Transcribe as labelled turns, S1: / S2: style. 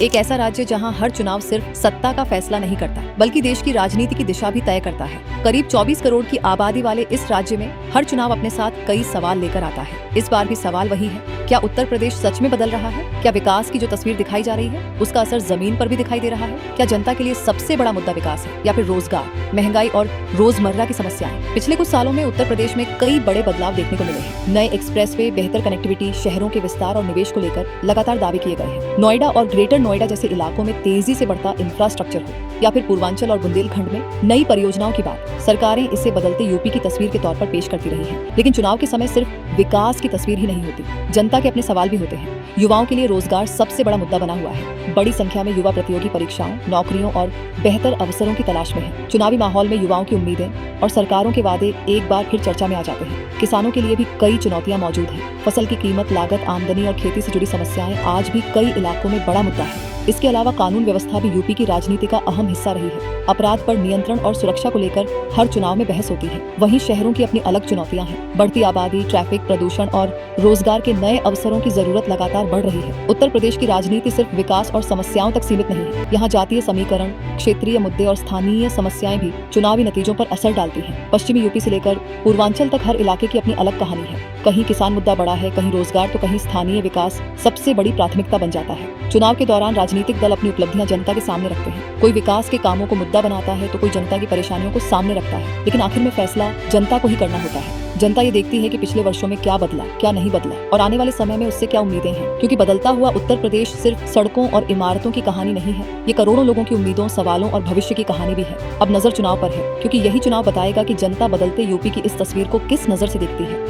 S1: एक ऐसा राज्य जहां हर चुनाव सिर्फ सत्ता का फैसला नहीं करता, बल्कि देश की राजनीति की दिशा भी तय करता है। करीब 24 करोड़ की आबादी वाले इस राज्य में हर चुनाव अपने साथ कई सवाल लेकर आता है। इस बार भी सवाल वही है, क्या उत्तर प्रदेश सच में बदल रहा है? क्या विकास की जो तस्वीर दिखाई जा रही है उसका असर जमीन पर भी दिखाई दे रहा है? क्या जनता के लिए सबसे बड़ा मुद्दा विकास है या फिर रोजगार, महंगाई और रोजमर्रा की समस्याएं? पिछले कुछ सालों में उत्तर प्रदेश में कई बड़े बदलाव देखने को मिले हैं। नए एक्सप्रेसवे, बेहतर कनेक्टिविटी, शहरों के विस्तार और निवेश को लेकर लगातार दावे किए गए हैं। नोएडा और ग्रेटर नोएडा जैसे इलाकों में तेजी से बढ़ता इंफ्रास्ट्रक्चर हो या फिर पूर्वांचल और बुंदेलखंड में नई परियोजनाओं की बात, सरकारें इसे बदलते यूपी की तस्वीर के तौर पर पेश करती रही हैं। लेकिन चुनाव के समय सिर्फ विकास की तस्वीर ही नहीं होती, जनता के अपने सवाल भी होते हैं। युवाओं के लिए रोजगार सबसे बड़ा मुद्दा बना हुआ है। बड़ी संख्या में युवा प्रतियोगी परीक्षाओं, नौकरियों और बेहतर अवसरों की तलाश में हैं। चुनावी माहौल में युवाओं की उम्मीदें और सरकारों के वादे एक बार फिर चर्चा में आ जाते हैं। किसानों के लिए भी कई चुनौतियां मौजूद हैं। फसल की कीमत, लागत, आमदनी और खेती से जुड़ी समस्याएं आज भी कई इलाकों में बड़ा मुद्दा है। इसके अलावा कानून व्यवस्था भी यूपी की राजनीति का अहम हिस्सा रही है। अपराध पर नियंत्रण और सुरक्षा को लेकर हर चुनाव में बहस होती है। वहीं शहरों की अपनी अलग चुनौतियां हैं। बढ़ती आबादी, ट्रैफिक, प्रदूषण और रोजगार के नए अवसरों की जरूरत लगातार बढ़ रही है। उत्तर प्रदेश की राजनीति सिर्फ विकास और समस्याओं तक सीमित नहीं है। यहाँ जातीय समीकरण, क्षेत्रीय मुद्दे और स्थानीय समस्याएं भी चुनावी नतीजों पर असर डालती हैं। पश्चिमी यूपी से लेकर पूर्वांचल तक हर इलाके की अपनी अलग कहानी है। कहीं किसान मुद्दा बड़ा है, कहीं रोजगार तो कहीं स्थानीय विकास सबसे बड़ी प्राथमिकता बन जाता है। चुनाव के दौरान राजनीतिक दल अपनी उपलब्धियां जनता के सामने रखते हैं। कोई विकास के कामों को मुद्दा बनाता है तो कोई जनता की परेशानियों को सामने रखता है। लेकिन आखिर में फैसला जनता को ही करना होता है। जनता ये देखती है कि पिछले वर्षों में क्या बदला, क्या नहीं बदला और आने वाले समय में उससे क्या उम्मीदें हैं। क्योंकि बदलता हुआ उत्तर प्रदेश सिर्फ सड़कों और इमारतों की कहानी नहीं है, ये करोड़ों लोगों की उम्मीदों, सवालों और भविष्य की कहानी भी है। अब नजर चुनाव पर है, क्योंकि यही चुनाव बताएगा कि जनता बदलते यूपी की इस तस्वीर को किस नजर से देखती है।